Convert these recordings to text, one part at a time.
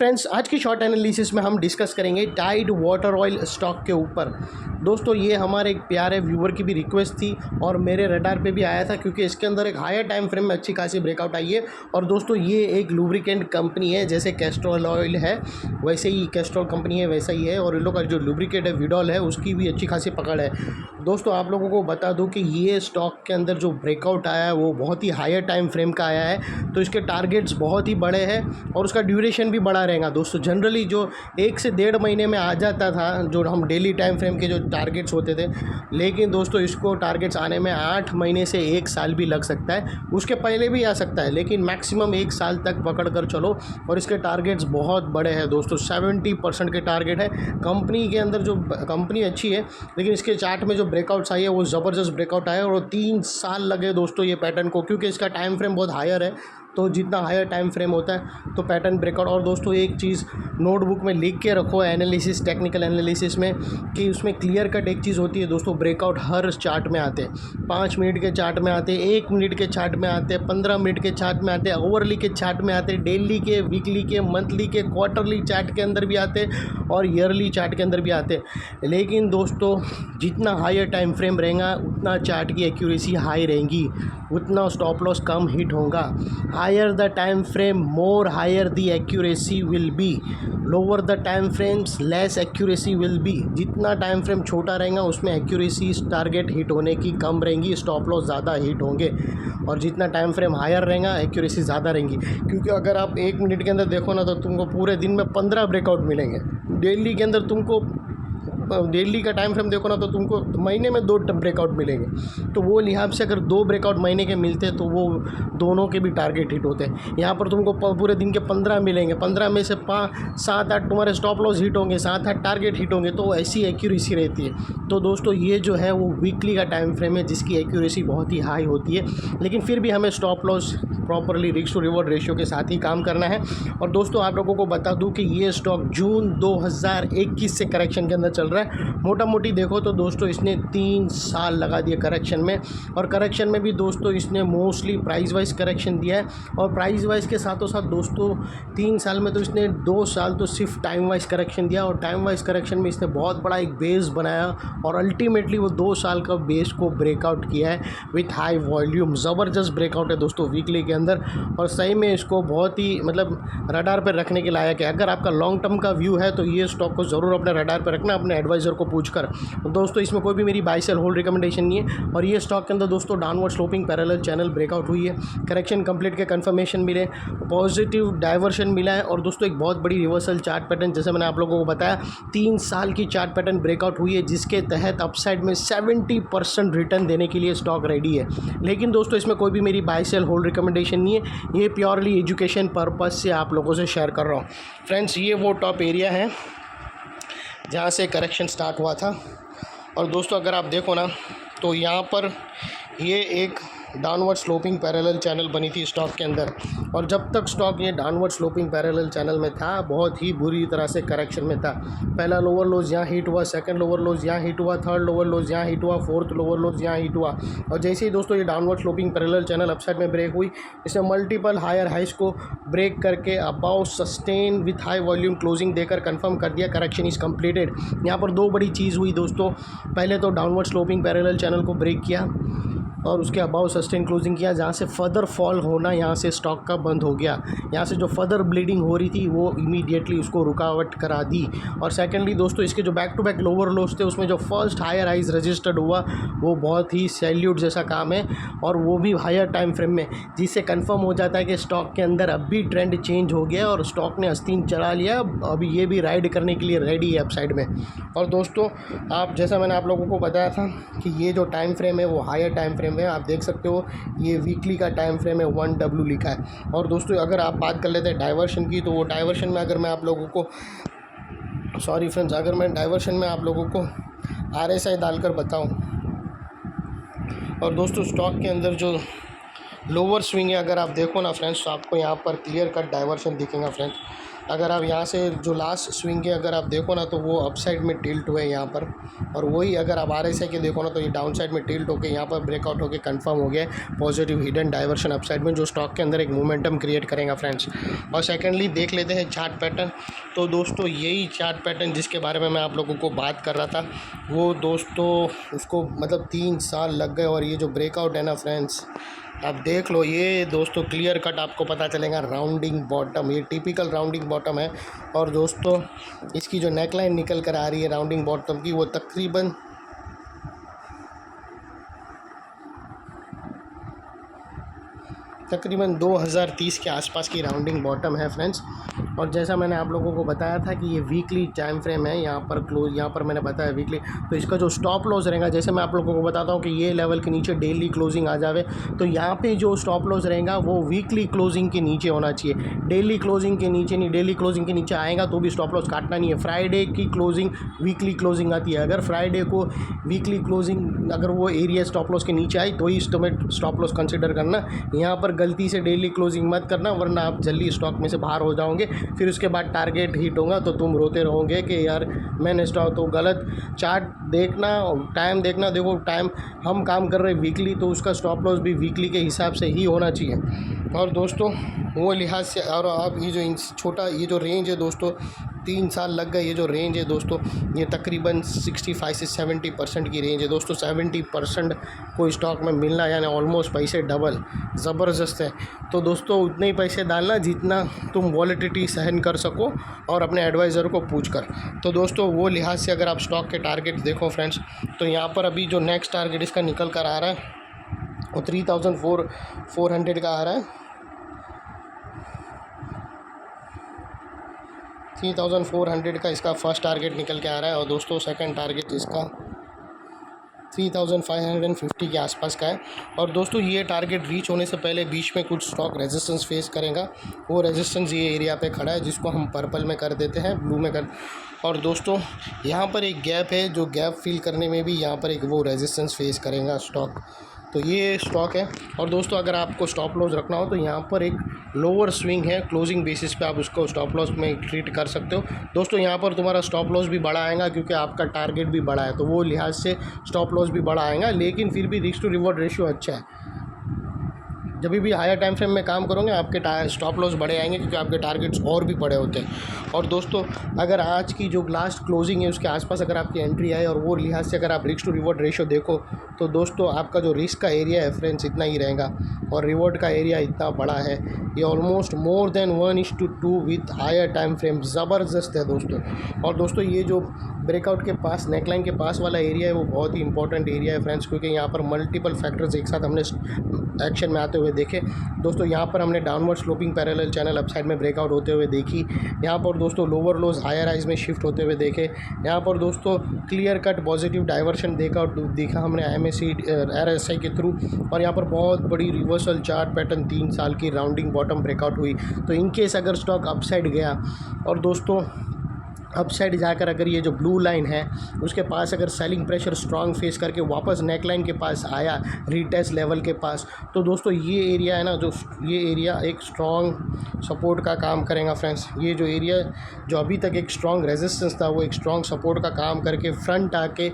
Friends, आज की short analysis में हम डिस्कस करेंगे टाइड वाटर ऑयल स्टॉक के ऊपर। दोस्तों, ये हमारे एक प्यारे व्यूअर की भी रिक्वेस्ट थी और मेरे रडार पे भी आया था, क्योंकि इसके अंदर एक हायर टाइम फ्रेम में अच्छी खासी ब्रेकआउट आई है। और दोस्तों, ये एक लुब्रिकेंट कंपनी है, जैसे कैस्ट्रॉल ऑयल है वैसे ही कैस्ट्रॉल कंपनी है, वैसा ही है। और इन लोग का जो लुब्रिकेंट है विडॉल है, उसकी भी अच्छी खासी पकड़ है। दोस्तों, आप लोगों को बता दूं कि ये स्टॉक के अंदर जो ब्रेकआउट आया है वो बहुत ही हायर टाइम फ्रेम का आया है, तो इसके टारगेट्स बहुत ही बड़े हैं और उसका ड्यूरेशन भी बड़ा रहेगा। दोस्तों, जनरली जो 1 से 1.5 महीने में आ जाता था जो हम डेली टाइम फ्रेम के जो टारगेट्स होते थे, लेकिन दोस्तों इसको टारगेट्स आने में 8 महीने से 1 साल भी लग सकता है, उसके पहले भी आ सकता है, लेकिन मैक्सिमम 1 साल तक पकड़ कर चलो। और इसके टारगेट्स बहुत बड़े हैं दोस्तों, 70% के टारगेट है। कंपनी के अंदर जो कंपनी अच्छी है, लेकिन इसके चार्ट में जो ब्रेकआउट्स आई है वो ज़बरदस्त ब्रेकआउट आया है और 3 साल लगे दोस्तों ये पैटर्न को, क्योंकि इसका टाइम फ्रेम बहुत हायर है। तो जितना हायर टाइम फ्रेम होता है तो पैटर्न ब्रेकआउट। और दोस्तों, एक चीज़ नोटबुक में लिख के रखो एनालिसिस, टेक्निकल एनालिसिस में, कि उसमें क्लियर कट एक चीज़ होती है दोस्तों, ब्रेकआउट हर चार्ट में आते हैं। 5 मिनट के चार्ट में आते हैं, 1 मिनट के चार्ट में आते हैं, 15 मिनट के चार्ट में आते हैं, ओवरली के चार्ट में आते हैं, डेली के, वीकली के, मंथली के, क्वार्टरली चार्ट के अंदर भी आते हैं और ईयरली चार्ट के अंदर भी आते हैं। लेकिन दोस्तों, जितना हायर टाइम फ्रेम रहेगा उतना चार्ट की एक्यूरेसी हाई रहेगी, उतना स्टॉप लॉस कम हिट होगा। higher the time frame, more higher the accuracy will be. lower the time frames, less accuracy will be. जितना टाइम फ्रेम छोटा रहेगा उसमें एक्यूरेसी टारगेट हिट होने की कम रहेंगी, स्टॉप लॉस ज़्यादा हिट होंगे। और जितना टाइम फ्रेम हायर रहेगा एक्यूरेसी ज़्यादा रहेंगी, क्योंकि अगर आप 1 मिनट के अंदर देखो ना तो तुमको पूरे दिन में 15 ब्रेकआउट मिलेंगे। डेली के अंदर तुमको डेली का टाइम फ्रेम देखो ना तो तुमको महीने में 2 ब्रेकआउट मिलेंगे। तो वो लिहाज से अगर 2 ब्रेकआउट महीने के मिलते हैं तो वो दोनों के भी टारगेट हिट होते हैं। यहाँ पर तुमको पूरे दिन के 15 मिलेंगे, 15 में से 7-8 तुम्हारे स्टॉप लॉस हिट होंगे, 7-8 टारगेट हिट होंगे, तो ऐसी एक्यूरेसी रहती है। तो दोस्तों, ये जो है वो वीकली का टाइम फ्रेम है जिसकी एक्यूरेसी बहुत ही हाई होती है, लेकिन फिर भी हमें stop loss properly risk to reward ratio के साथ ही काम करना है। और दोस्तों, आप लोगों को बता दूं कि ये स्टॉक जून 2021 से करेक्शन के अंदर चल रहा है। मोटा मोटी देखो तो दोस्तों इसने 3 साल लगा दिए करेक्शन में, और करेक्शन में भी दोस्तों इसने मोस्टली प्राइस वाइज करेक्शन दिया है। और प्राइस वाइज के साथों साथ दोस्तों 3 साल में तो इसने 2 साल तो सिर्फ टाइम वाइज करेक्शन दिया, और टाइम वाइज करेक्शन में इसने बहुत बड़ा एक बेस बनाया और अल्टीमेटली वो 2 साल का बेस को ब्रेकआउट किया है विथ हाई वॉल्यूम। ज़बरदस्त ब्रेकआउट है दोस्तों वीकली के अंदर, और सही में इसको बहुत ही रडार पर रखने के लायक है। अगर आपका लॉन्ग टर्म का व्यू है तो ये स्टॉक को ज़रूर अपने रडार पर रखना, अपने एडवाइज़र को पूछकर। दोस्तों, इसमें कोई भी मेरी बाय सेल होल्ड रिकमेंडेशन नहीं है। और ये स्टॉक के अंदर दोस्तों downward sloping parallel channel breakout हुई है, करेक्शन कंप्लीट के कंफर्मेशन मिले, पॉजिटिव डाइवर्शन मिला है, और दोस्तों एक बहुत बड़ी रिवर्सल चार्ट पैटर्न, जैसे मैंने आप लोगों को बताया, 3 साल की चार्ट पैटर्न ब्रेकआउट हुई है, जिसके तहत अपसाइड में 70% रिटर्न देने के लिए स्टॉक रेडी है। लेकिन दोस्तों, इसमें कोई भी मेरी बाय सेल होल्ड रिकमेंडेशन नहीं है, ये प्योरली एजुकेशन पर्पज़ से आप लोगों से शेयर कर रहा हूँ। फ्रेंड्स, ये वो टॉप एरिया है जहाँ से करेक्शन स्टार्ट हुआ था। और दोस्तों, अगर आप देखो ना तो यहाँ पर ये एक डाउनवर्ड स्लोपिंग पैरेलल चैनल बनी थी स्टॉक के अंदर, और जब तक स्टॉक ये डाउनवर्ड स्लोपिंग पैरेलल चैनल में था बहुत ही बुरी तरह से करेक्शन में था। पहला लोअर लोज यहाँ हिट हुआ, सेकंड लोअर लोज यहाँ हिट हुआ, थर्ड लोअर लोज यहाँ हिट हुआ, फोर्थ लोअर लोज यहाँ हिट हुआ। और जैसे ही दोस्तों ये downward sloping parallel channel upside में ब्रेक हुई, इसने मल्टीपल हायर हाइस को ब्रेक करके about sustain with high volume closing देकर कंफर्म कर दिया करेक्शन इज़ कंप्लीटेड। यहाँ पर 2 बड़ी चीज़ हुई दोस्तों, पहले तो डाउनवर्ड स्लोपिंग पैरेलल चैनल को ब्रेक किया और उसके अबाउ सस्टेन क्लोजिंग किया, जहाँ से फर्दर फॉल होना यहाँ से स्टॉक का बंद हो गया। यहाँ से जो फर्दर ब्लीडिंग हो रही थी वो इमीडिएटली उसको रुकावट करा दी। और सेकेंडली दोस्तों, इसके जो back to back lower lows थे उसमें जो फर्स्ट हायर हाइज रजिस्टर्ड हुआ वो बहुत ही सैल्यूट जैसा काम है, और वो भी हायर टाइम फ्रेम में, जिससे कंफर्म हो जाता है कि स्टॉक के अंदर अब भी ट्रेंड चेंज हो गया और स्टॉक ने आस्तीन चला लिया, अभी ये भी राइड करने के लिए रेडी है अपसाइड में। और दोस्तों, आप जैसा मैंने आप लोगों को बताया था कि ये जो टाइम फ्रेम है वो हायर टाइम फ्रेम है, आप देख सकते हो ये वीकली का टाइम फ्रेम है, 1W लिखा है। और दोस्तों, अगर आप बात कर लेते हैं डाइवर्शन की, तो वो डाइवर्शन में अगर मैं आप लोगों को अगर मैं डाइवर्शन में आप लोगों को RSI डालकर बताऊं, और दोस्तों स्टॉक के अंदर जो लोअर स्विंग है अगर आप देखो ना फ्रेंड्स, तो आपको यहाँ पर क्लियर कट डाइवर्शन दिखेगा फ्रेंड्स। अगर आप यहाँ से जो लास्ट स्विंग है अगर आप देखो ना तो वो अप साइड में टिल्ट हुए यहाँ पर, और वही अगर आप RSI के देखो ना तो ये डाउन साइड में टिल्ट होकर यहाँ पर ब्रेकआउट होकर कंफर्म हो गया positive hidden diversion up side में, जो स्टॉक के अंदर एक मोमेंटम क्रिएट करेगा फ्रेंड्स। और सेकेंडली देख लेते हैं चार्ट पैटर्न। तो दोस्तों यही चार्ट पैटर्न जिसके बारे में मैं आप लोगों को बात कर रहा था, वो दोस्तों उसको मतलब 3 साल लग गए, और ये जो ब्रेकआउट है ना फ्रेंड्स, आप देख लो ये दोस्तों क्लियर कट आपको पता चलेगा राउंडिंग बॉटम, ये टिपिकल राउंडिंग बॉटम है। और दोस्तों इसकी जो नेकलाइन निकल कर आ रही है राउंडिंग बॉटम की, वो तकरीबन 2030 के आसपास की राउंडिंग बॉटम है फ्रेंड्स। और जैसा मैंने आप लोगों को बताया था कि ये वीकली टाइम फ्रेम है, यहाँ पर मैंने बताया वीकली, तो इसका जो स्टॉप लॉस रहेगा, जैसे मैं आप लोगों को बताता हूँ कि ये लेवल के नीचे डेली क्लोजिंग आ जावे, तो यहाँ पे जो स्टॉप लॉस रहेगा वो वीकली क्लोजिंग के नीचे होना चाहिए, डेली क्लोजिंग के नीचे नहीं। डेली क्लोजिंग के नीचे आएगा तो भी स्टॉप लॉस काटना नहीं है। फ्राइडे की क्लोजिंग वीकली क्लोजिंग आती है, अगर फ्राइडे को वीकली क्लोजिंग अगर वो एरिया स्टॉप लॉस के नीचे आई तो ही स्टॉप लॉस कंसिडर करना। यहाँ पर गलती से डेली क्लोजिंग मत करना, वरना आप जल्दी स्टॉक में से बाहर हो जाओगे, फिर उसके बाद टारगेट हिट होगा तो तुम रोते रहोगे कि यार मैंने स्टॉक तो गलत। चार्ट देखना और टाइम देखना, देखो टाइम हम काम कर रहे हैं वीकली, तो उसका स्टॉप लॉस भी वीकली के हिसाब से ही होना चाहिए। और दोस्तों वो लिहाज से, और आप ये जो छोटा ये जो रेंज है दोस्तों, 3 साल लग गए, ये जो रेंज है दोस्तों ये तकरीबन 65 से 70% की रेंज है दोस्तों। 70% कोई स्टॉक में मिलना यानी ऑलमोस्ट पैसे डबल, ज़बरदस्त है। तो दोस्तों उतने ही पैसे डालना जितना तुम वॉलेटिलिटी सहन कर सको, और अपने एडवाइज़र को पूछ कर। तो दोस्तों वो लिहाज से अगर आप स्टॉक के टारगेट देखो फ्रेंड्स, तो यहाँ पर अभी जो नेक्स्ट टारगेट इसका निकल कर आ रहा है वो 3400 का आ रहा है। 3400 का इसका फर्स्ट टारगेट निकल के आ रहा है, और दोस्तों सेकंड टारगेट इसका 3550 के आसपास का है। और दोस्तों ये टारगेट रीच होने से पहले बीच में कुछ स्टॉक रेजिस्टेंस फेस करेगा, वो रेजिस्टेंस ये एरिया पे खड़ा है जिसको हम पर्पल में कर देते हैं, ब्लू में कर। और दोस्तों यहाँ पर एक गैप है, जो गैप फिल करने में भी यहाँ पर एक वो रेजिस्टेंस फेस करेगा स्टॉक, तो ये स्टॉक है। और दोस्तों अगर आपको स्टॉप लॉस रखना हो तो यहाँ पर एक लोअर स्विंग है, क्लोजिंग बेसिस पे आप उसको स्टॉप लॉस में ट्रीट कर सकते हो दोस्तों। यहाँ पर तुम्हारा स्टॉप लॉस भी बड़ा आएगा क्योंकि आपका टारगेट भी बड़ा है, तो वो लिहाज से स्टॉप लॉस भी बड़ा आएगा, लेकिन फिर भी रिस्क टू रिवॉर्ड रेशियो अच्छा है। जब भी हायर टाइम फ्रेम में काम करोगे आपके स्टॉप लॉस बड़े आएंगे क्योंकि आपके टारगेट्स और भी बड़े होते हैं। और दोस्तों अगर आज की जो लास्ट क्लोजिंग है उसके आसपास अगर आपकी एंट्री आए और वो लिहाज से अगर आप रिस्क टू रिवॉर्ड रेशियो देखो तो दोस्तों आपका जो रिस्क का एरिया है फ्रेंड्स इतना ही रहेगा और रिवॉर्ड का एरिया इतना बड़ा है, ये almost more than 1:2 with higher time frame, ज़बरदस्त है दोस्तों। और दोस्तों ये जो ब्रेकआउट के पास नेकलाइन के पास वाला एरिया है वो बहुत ही इंपॉर्टेंट एरिया है फ्रेंड्स, क्योंकि यहाँ पर मल्टीपल फैक्टर्स एक साथ हमने एक्शन में आते हुए देखे दोस्तों। यहाँ पर हमने downward sloping parallel channel upside में ब्रेकआउट होते हुए देखी, यहाँ पर दोस्तों लोअर लोज हायर हाइज में शिफ्ट होते हुए देखे, यहाँ पर दोस्तों क्लियर कट पॉजिटिव डाइवर्शन देखा हमने RSI के थ्रू, और यहाँ पर बहुत बड़ी रिवर्सल चार्ट पैटर्न 3 साल की राउंडिंग बॉटम ब्रेकआउट हुई। तो इनकेस अगर स्टॉक अपसाइड गया और दोस्तों अप साइड जाकर अगर ये जो ब्लू लाइन है उसके पास अगर सेलिंग प्रेशर स्ट्रांग फेस करके वापस नेक लाइन के पास आया रीटेस्ट लेवल के पास, तो दोस्तों ये एरिया है ना, जो ये एरिया एक स्ट्रांग सपोर्ट का काम करेगा फ्रेंड्स। ये जो एरिया जो अभी तक एक स्ट्रांग रेजिस्टेंस था वो एक स्ट्रांग सपोर्ट का काम करके फ्रंट आके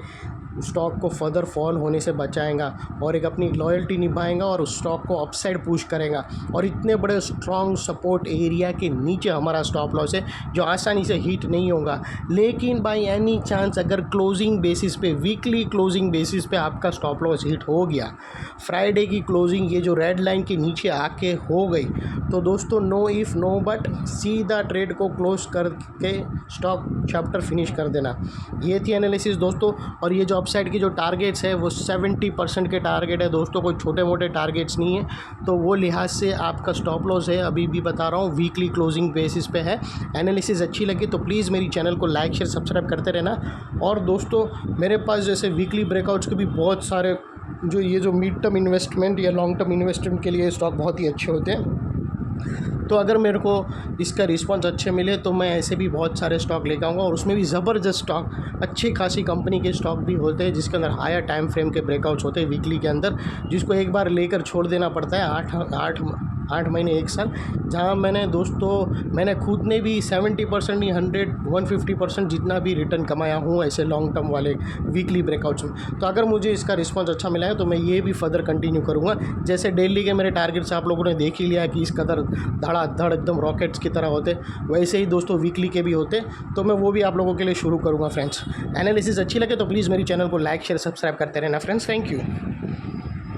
स्टॉक को फर्दर फॉल होने से बचाएगा और एक अपनी लॉयल्टी निभाएगा और उस स्टॉक को अपसाइड पुश करेगा। और इतने बड़े स्ट्रॉन्ग सपोर्ट एरिया के नीचे हमारा स्टॉप लॉस है जो आसानी से हिट नहीं होगा, लेकिन बाय एनी चांस अगर क्लोजिंग बेसिस पे वीकली क्लोजिंग बेसिस पे आपका स्टॉप लॉस हिट हो गया, फ्राइडे की क्लोजिंग ये जो रेड लाइन के नीचे आके हो गई, तो दोस्तों नो इफ़ नो बट सीधा ट्रेड को क्लोज करके स्टॉक चैप्टर फिनिश कर देना। ये थी एनालिसिस दोस्तों। और ये जो साइड की जो टारगेट्स है वो 70% के टारगेट है दोस्तों, कोई छोटे मोटे टारगेट्स नहीं है, तो वो लिहाज से आपका स्टॉप लॉस है अभी भी बता रहा हूँ वीकली क्लोजिंग बेसिस पे है। एनालिसिस अच्छी लगी तो प्लीज़ मेरी चैनल को लाइक शेयर सब्सक्राइब करते रहना। और दोस्तों मेरे पास जैसे वीकली ब्रेकआउट्स के भी बहुत सारे जो ये जो मिड टर्म इन्वेस्टमेंट या लॉन्ग टर्म इन्वेस्टमेंट के लिए स्टॉक बहुत ही अच्छे होते हैं, तो अगर मेरे को इसका रिस्पांस अच्छे मिले तो मैं ऐसे भी बहुत सारे स्टॉक लेकर आऊँगा। और उसमें भी ज़बरदस्त स्टॉक अच्छी खासी कंपनी के स्टॉक भी होते हैं जिसके अंदर हायर टाइम फ्रेम के ब्रेकआउट्स होते हैं वीकली के अंदर, जिसको एक बार लेकर छोड़ देना पड़ता है 8 महीने 1 साल, जहाँ मैंने खुद ने भी 70% या 150% जितना भी रिटर्न कमाया हूँ ऐसे लॉन्ग टर्म वाले वीकली ब्रेकआउट्स में। तो अगर मुझे इसका रिस्पॉन्स अच्छा मिला है तो मैं ये भी फर्दर कंटिन्यू करूँगा। जैसे डेली के मेरे टारगेट्स आप लोगों ने देख ही लिया कि इस कदर धड़ाधड़ एकदम रॉकेट्स की तरह होते, वैसे ही दोस्तों वीकली के भी होते, तो मैं वो भी आप लोगों के लिए शुरू करूँगा फ्रेंड्स। एनालिसिस अच्छी लगे तो प्लीज़ मेरी चैनल को लाइक शेयर सब्सक्राइब करते रहना फ्रेंड्स। Thank you.